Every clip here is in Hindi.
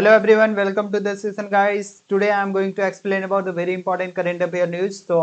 Hello everyone, welcome to this session guys. Today I am going to explain about the very important current affair news. तो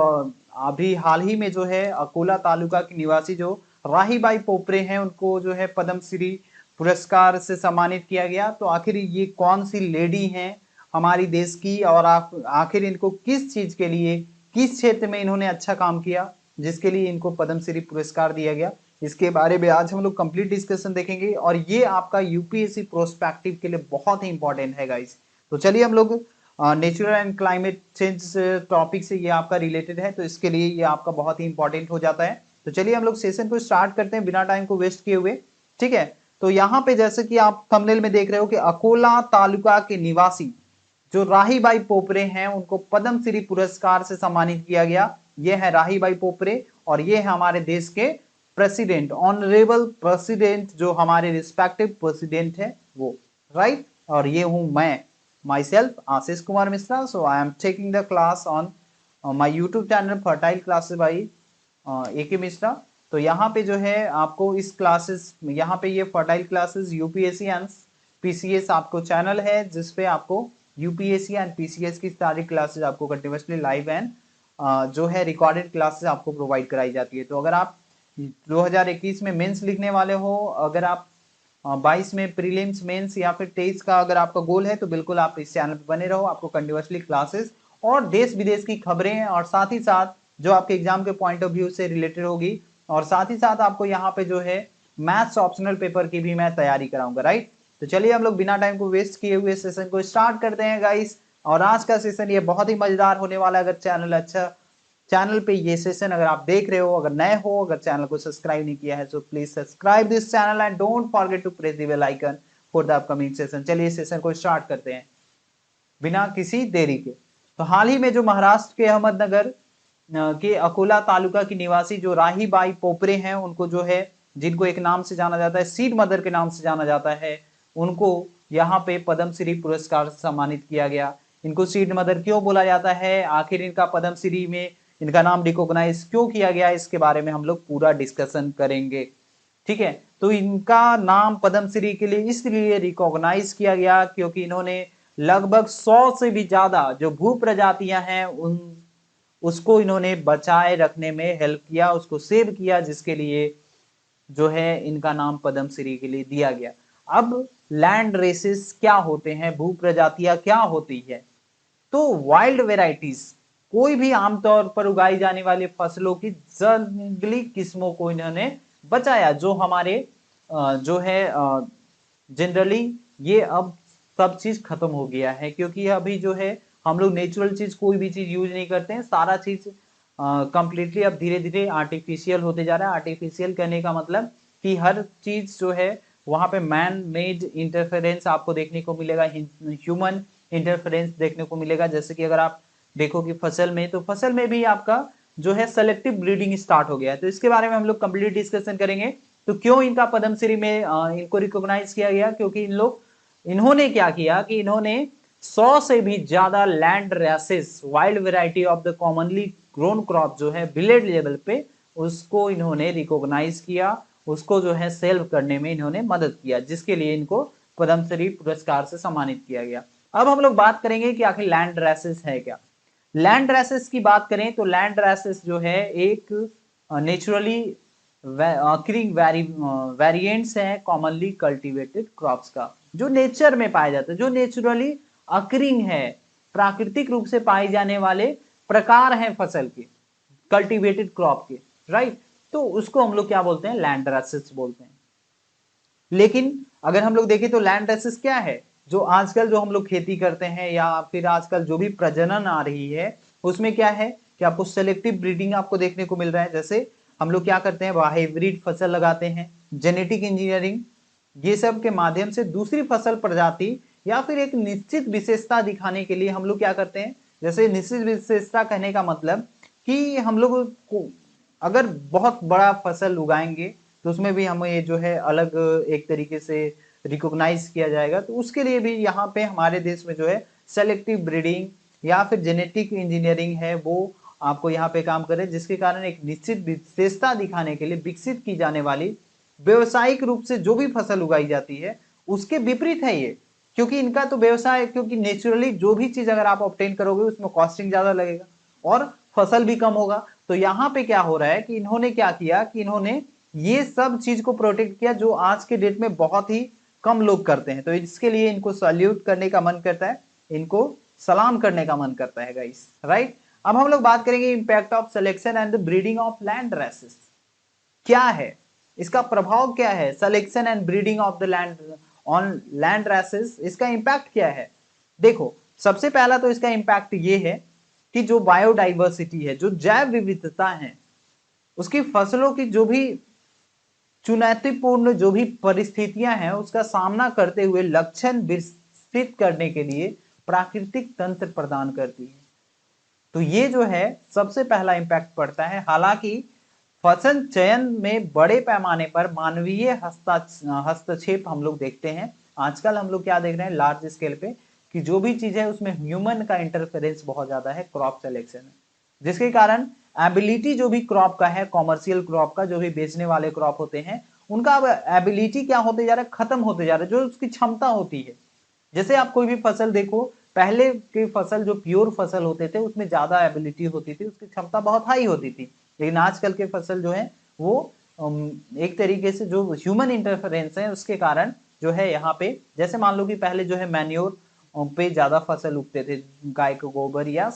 अभी हाल ही में जो है अकोला तालुका के निवासी जो राहीबाई पोपरे हैं उनको जो है पद्मश्री पुरस्कार से सम्मानित किया गया। तो आखिर ये कौन सी लेडी हैं हमारी देश की और आखिर इनको किस चीज के लिए किस क्षेत्र में इन्होंने अच्छा काम किया जिसके लिए इनको पद्मश्री पुरस्कार दिया गया, इसके बारे में आज हम लोग कंप्लीट डिस्कशन देखेंगे और ये आपका यूपीएससी प्रोस्पेक्टिव के लिए बहुत ही इंपॉर्टेंट है गाइस। तो चलिए हम लोग natural and climate change topic से ये आपका रिलेटेड है, तो इसके लिए ये आपका बहुत ही इंपॉर्टेंट हो जाता है। तो चलिए हम लोग सेशन को स्टार्ट करते हैं बिना टाइम को वेस्ट किए हुए। ठीक है, तो यहाँ पे जैसे कि आप थंबनेल में देख रहे हो कि अकोला तालुका के निवासी जो राहीबाई पोपरे हैं उनको पद्मश्री पुरस्कार से सम्मानित किया गया। ये है राहीबाई पोपरे और ये है हमारे देश के प्रेसिडेंट, ऑनरेबल प्रेसिडेंट, जो हमारे रिस्पेक्टिव प्रेसिडेंट है वो, राइट। और ये हूं मैं, myself Ashish Kumar Mishra. So I am taking the class on my YouTube channel fertile classes by A K. Mishra. तो यहाँ पे जो है आपको इस क्लासेस, यहाँ पे ये fertile classes UPSC and PCS आपको चैनल है जिसपे आपको यूपीएससी एंड पीसीएस की सारी क्लासेस आपको कंटिन्यूसली लाइव एंड जो है रिकॉर्डेड क्लासेस आपको प्रोवाइड कराई जाती है। तो अगर आप 2021 में मेंस लिखने वाले हो, अगर आप 22 में प्रीलिम्स मेंस या फिर 23 का अगर आपका गोल है, तो बिल्कुल आप इस चैनल पर बने रहो। आपको कंटिन्यूसली क्लासेस और देश विदेश की खबरें और साथ ही साथ जो आपके एग्जाम के पॉइंट ऑफ व्यू से रिलेटेड होगी, और साथ ही साथ आपको यहाँ पे जो है मैथ्स ऑप्शनल पेपर की भी मैं तैयारी कराऊंगा, राइट। तो चलिए हम लोग बिना टाइम को वेस्ट किए हुए सेशन को स्टार्ट करते हैं गाइस। और आज का सेशन ये बहुत ही मजेदार होने वाला है। अगर चैनल पे ये सेशन अगर आप देख रहे हो, अगर नए हो, अगर चैनल को सब्सक्राइब नहीं किया है, तो please subscribe this channel and don't forget to press the bell icon for the upcoming session. चलिए सेशन को स्टार्ट करते हैं बिना किसी देरी के। तो हाल ही में जो महाराष्ट्र के अहमदनगर के अकोला तालुका की निवासी जो राहीबाई पोपरे हैं, उनको जो है, जिनको एक नाम से जाना जाता है, सीड मदर के नाम से जाना जाता है, उनको यहाँ पे पद्मश्री पुरस्कार से सम्मानित किया गया। इनको सीड मदर क्यों बोला जाता है, आखिर इनका पद्मश्री में इनका नाम रिकॉग्नाइज क्यों किया गया, इसके बारे में हम लोग पूरा डिस्कशन करेंगे। ठीक है, तो इनका नाम पद्मश्री के लिए इसलिए रिकॉग्नाइज किया गया क्योंकि इन्होंने लगभग 100 से भी ज्यादा जो भू प्रजातियां हैं उन उसको इन्होंने बचाए रखने में हेल्प किया, उसको सेव किया, जिसके लिए जो है इनका नाम पद्मश्री के लिए दिया गया। अब लैंड रेसेस क्या होते हैं, भू प्रजातियां क्या होती है? तो वाइल्ड वेराइटीज, कोई भी आमतौर पर उगाई जाने वाली फसलों की जंगली किस्मों को इन्होंने बचाया, जो हमारे जो है जनरली ये अब सब चीज खत्म हो गया है, क्योंकि अभी जो है हम लोग नेचुरल चीज कोई भी चीज यूज नहीं करते हैं, सारा चीज कंप्लीटली अब धीरे धीरे आर्टिफिशियल होते जा रहा है। आर्टिफिशियल कहने का मतलब कि हर चीज जो है वहां पे मैन मेड इंटरफेरेंस आपको देखने को मिलेगा, ह्यूमन इंटरफेरेंस देखने को मिलेगा। जैसे कि अगर आप देखो कि फसल में, तो फसल में भी आपका जो है सेलेक्टिव ब्रीडिंग स्टार्ट हो गया है। तो इसके बारे में हम लोग कंप्लीट डिस्कशन करेंगे। तो क्यों इनका पद्मश्री में इनको रिकॉग्नाइज किया गया, क्योंकि इन्होंने क्या किया कि इन्होंने 100 से भी ज्यादा land races, wild variety of the commonly grown crop जो है विलेज लेवल पे, उसको इन्होंने रिकॉग्नाइज किया, उसको जो है सेल्व करने में इन्होंने मदद किया, जिसके लिए इनको पद्मश्री पुरस्कार से सम्मानित किया गया। अब हम लोग बात करेंगे कि आखिर लैंड रेसेस है क्या। लैंड रेसेस की बात करें तो लैंड रेसेस जो है एक नेचुरली ऑकरिंग वेरिएंट्स हैं कॉमनली कल्टीवेटेड क्रॉप्स का, जो नेचर में पाया जाता है, जो नेचुरली अकरिंग है, प्राकृतिक रूप से पाए जाने वाले प्रकार हैं फसल के, कल्टीवेटेड क्रॉप के, राइट। तो उसको हम लोग क्या बोलते हैं, लैंड रेसेस बोलते हैं। लेकिन अगर हम लोग देखें तो लैंड रेसेस क्या है, जो आजकल जो हम लोग खेती करते हैं या फिर आजकल जो भी प्रजनन आ रही है, उसमें क्या है कि आपको सेलेक्टिव ब्रीडिंग आपको देखने को मिल रहा है। जैसे हम लोग क्या करते हैं, हाइब्रिड फसल लगाते हैं, जेनेटिक इंजीनियरिंग, ये सब के माध्यम से दूसरी फसल प्रजाति या फिर एक निश्चित विशेषता दिखाने के लिए हम लोग क्या करते हैं। जैसे निश्चित विशेषता कहने का मतलब कि हम लोग को अगर बहुत बड़ा फसल उगाएंगे तो उसमें भी हमें ये जो है अलग एक तरीके से रिकॉग्नाइज किया जाएगा। तो उसके लिए भी यहाँ पे हमारे देश में जो है सेलेक्टिव ब्रीडिंग या फिर जेनेटिक इंजीनियरिंग है, वो आपको यहाँ पे काम करे, जिसके कारण एक निश्चित विशेषता दिखाने के लिए विकसित की जाने वाली व्यावसायिक रूप से जो भी फसल उगाई जाती है उसके विपरीत है ये, क्योंकि इनका तो व्यवसाय, क्योंकि नेचुरली जो भी चीज अगर आप ऑब्टेन करोगे उसमें कॉस्टिंग ज्यादा लगेगा और फसल भी कम होगा। तो यहाँ पे क्या हो रहा है कि इन्होंने क्या किया कि इन्होंने ये सब चीज को प्रोटेक्ट किया जो आज के डेट में बहुत ही कम लोग करते हैं। तो इसके लिए इनको सल्यूट करने का मन करता है, इनको सलाम करने का मन करता है गाइस, राइट। अब हम लोग बात करेंगे impact of selection and the breeding of land races. क्या है इसका प्रभाव, क्या है selection and breeding of the land on land races, इसका इंपैक्ट क्या है। देखो सबसे पहला तो इसका इंपैक्ट ये है कि जो बायोडाइवर्सिटी है, जो जैव विविधता है, उसकी फसलों की जो भी चुनौतीपूर्ण जो भी परिस्थितियां हैं उसका सामना करते हुए लक्षण विकसित करने के लिए प्राकृतिक तंत्र प्रदान करती है। तो ये जो है सबसे पहला इंपैक्ट पड़ता है। हालांकि फसल चयन में बड़े पैमाने पर मानवीय हस्तक्षेप हम लोग देखते हैं। आजकल हम लोग क्या देख रहे हैं लार्ज स्केल पे कि जो भी चीज है उसमें ह्यूमन का इंटरफेरेंस बहुत ज्यादा है क्रॉप सिलेक्शन में, जिसके कारण एबिलिटी जो भी क्रॉप का है, कॉमर्शियल क्रॉप का, जो भी बेचने वाले क्रॉप होते हैं, उनका अब एबिलिटी क्या होते जा रहा है, खत्म होते जा रहा है, जो उसकी क्षमता होती है। जैसे आप कोई भी फसल देखो, पहले की फसल जो प्योर फसल होते थे उसमें ज्यादा एबिलिटी होती थी, उसकी क्षमता बहुत हाई होती थी। लेकिन आजकल के फसल जो है वो एक तरीके से जो ह्यूमन इंटरफेरेंस है उसके कारण जो है यहाँ पे, जैसे मान लो कि पहले जो है मैन्योर पे ज्यादा फसल उगते थे, गाय का गोबर या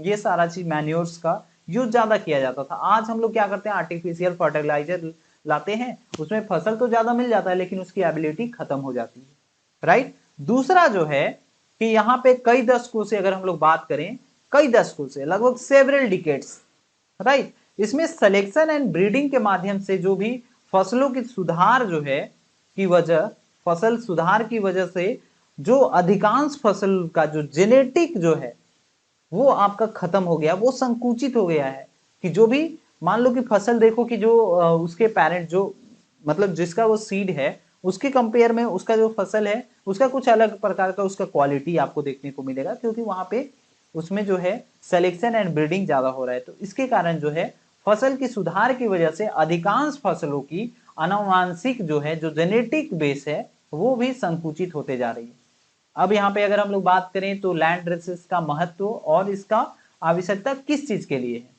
ये सारा चीज मैन्योर्स का यूज ज्यादा किया जाता था। आज हम लोग क्या करते हैं, आर्टिफिशियल फर्टिलाइजर लाते हैं, उसमें फसल तो ज्यादा मिल जाता है लेकिन उसकी एबिलिटी खत्म हो जाती है, राइट। दूसरा जो है कि यहाँ पे कई दशकों से अगर हम लोग बात करें, कई दशकों से लगभग सेवरल डिकेड्स, राइट, इसमें सिलेक्शन एंड ब्रीडिंग के माध्यम से जो भी फसलों की सुधार जो है की वजह, फसल सुधार की वजह से जो अधिकांश फसल का जो जेनेटिक जो है वो आपका खत्म हो गया, वो संकुचित हो गया है। कि जो भी मान लो कि फसल देखो कि जो उसके पेरेंट जो मतलब जिसका वो सीड है उसके कंपेयर में उसका जो फसल है उसका कुछ अलग प्रकार का उसका क्वालिटी आपको देखने को मिलेगा, क्योंकि वहां पे उसमें जो है सिलेक्शन एंड ब्रीडिंग ज्यादा हो रहा है। तो इसके कारण जो है फसल की सुधार की वजह से अधिकांश फसलों की आनुवांशिक जो है जो जेनेटिक बेस है वो भी संकुचित होते जा रही है। अब यहाँ पे अगर हम लोग बात करें तो लैंड रेसेस का महत्व और इसका आवश्यकता किस चीज के लिए है,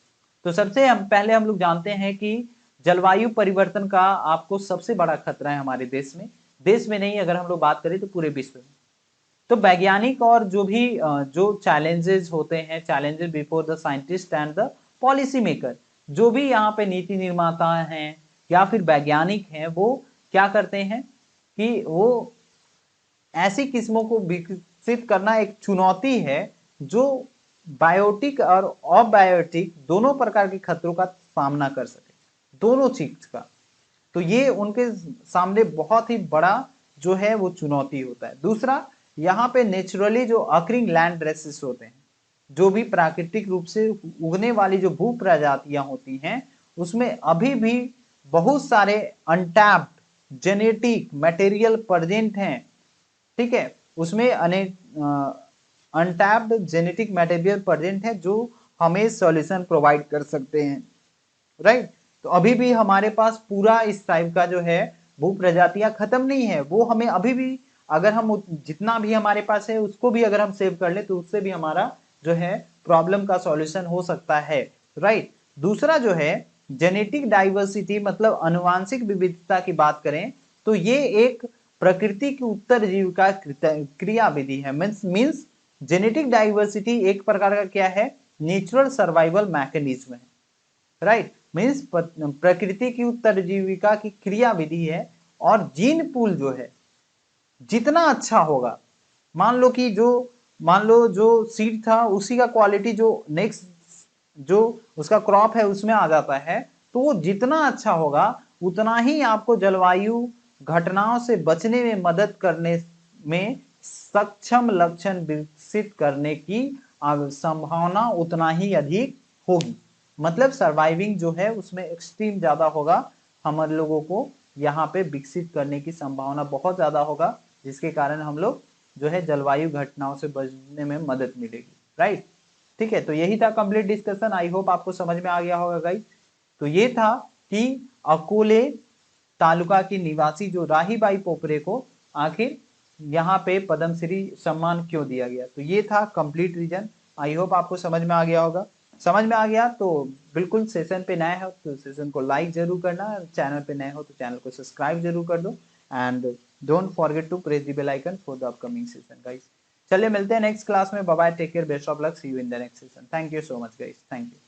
तो सबसे पहले हम लोग जानते हैं कि जलवायु परिवर्तन का आपको सबसे बड़ा खतरा है हमारे देश में नहीं, अगर हम लोग बात करें तो पूरे विश्व में। तो वैज्ञानिक और जो भी जो चैलेंजेस होते हैं, challenges before the scientist and the policy maker, जो भी यहाँ पे नीति निर्माता हैं या फिर वैज्ञानिक हैं, वो क्या करते हैं कि वो ऐसी किस्मों को विकसित करना एक चुनौती है जो बायोटिक और अबायोटिक दोनों प्रकार के खतरों का सामना कर सके, दोनों चीज का। तो ये उनके सामने बहुत ही बड़ा जो है वो चुनौती होता है। दूसरा, यहाँ पे नेचुरली जो अक्रिंग लैंड रेसेस होते हैं, जो भी प्राकृतिक रूप से उगने वाली जो भू प्रजातियां होती हैं, उसमें अभी भी बहुत सारे अनटैप्ड जेनेटिक मटेरियल प्रेजेंट हैं, ठीक है। उसमें अनेक अनटैप्ड जेनेटिक मटेरियल प्रेजेंट है जो हमें सॉल्यूशन प्रोवाइड कर सकते हैं, राइट। तो अभी भी हमारे पास पूरा इस टाइप का जो है भू प्रजातियां खत्म नहीं है, वो हमें अभी भी, अगर हम जितना भी हमारे पास है उसको भी अगर हम सेव कर ले तो उससे भी हमारा जो है प्रॉब्लम का सॉल्यूशन हो सकता है, राइट। दूसरा जो है जेनेटिक डाइवर्सिटी मतलब अनुवांशिक विविधता की बात करें तो ये एक प्रकृति की उत्तरजीविका क्रियाविधि है। मीन्स जेनेटिक डाइवर्सिटी एक प्रकार का क्या है, नेचुरल सर्वाइवल मैकेनिज्म है, राइट। मीन्स प्रकृति की उत्तरजीविका की क्रियाविधि है। और जीन पूल जो है जितना अच्छा होगा, मान लो जो सीड था उसी का क्वालिटी जो नेक्स्ट जो उसका क्रॉप है उसमें आ जाता है, तो वो जितना अच्छा होगा उतना ही आपको जलवायु घटनाओं से बचने में मदद करने में सक्षम लक्षण विकसित करने की संभावना उतना ही अधिक होगी। मतलब सर्वाइविंग जो है उसमें एक्सट्रीम ज्यादा होगा, हम लोगों को यहाँ पे विकसित करने की संभावना बहुत ज्यादा होगा, जिसके कारण हम लोग जो है जलवायु घटनाओं से बचने में मदद मिलेगी, राइट। ठीक है, तो यही था कंप्लीट डिस्कशन। आई होप आपको समझ में आ गया होगा गाइस। तो ये था कि अकोले तालुका की निवासी जो राहीबाई पोपरे को आखिर यहाँ पे पद्मश्री सम्मान क्यों दिया गया। तो ये था कंप्लीट रीजन। आई होप आपको समझ में आ गया होगा। समझ में आ गया तो बिल्कुल सेशन पे नए हो तो सेशन को लाइक जरूर करना, चैनल पे नए हो तो चैनल को सब्सक्राइब जरूर कर दो, and don't forget to press the bell icon for the upcoming session guys. चलिए मिलते हैं नेक्स्ट क्लास में। Bye bye, take care, best of luck, see you in the next session. Thank you so much guys, thank you.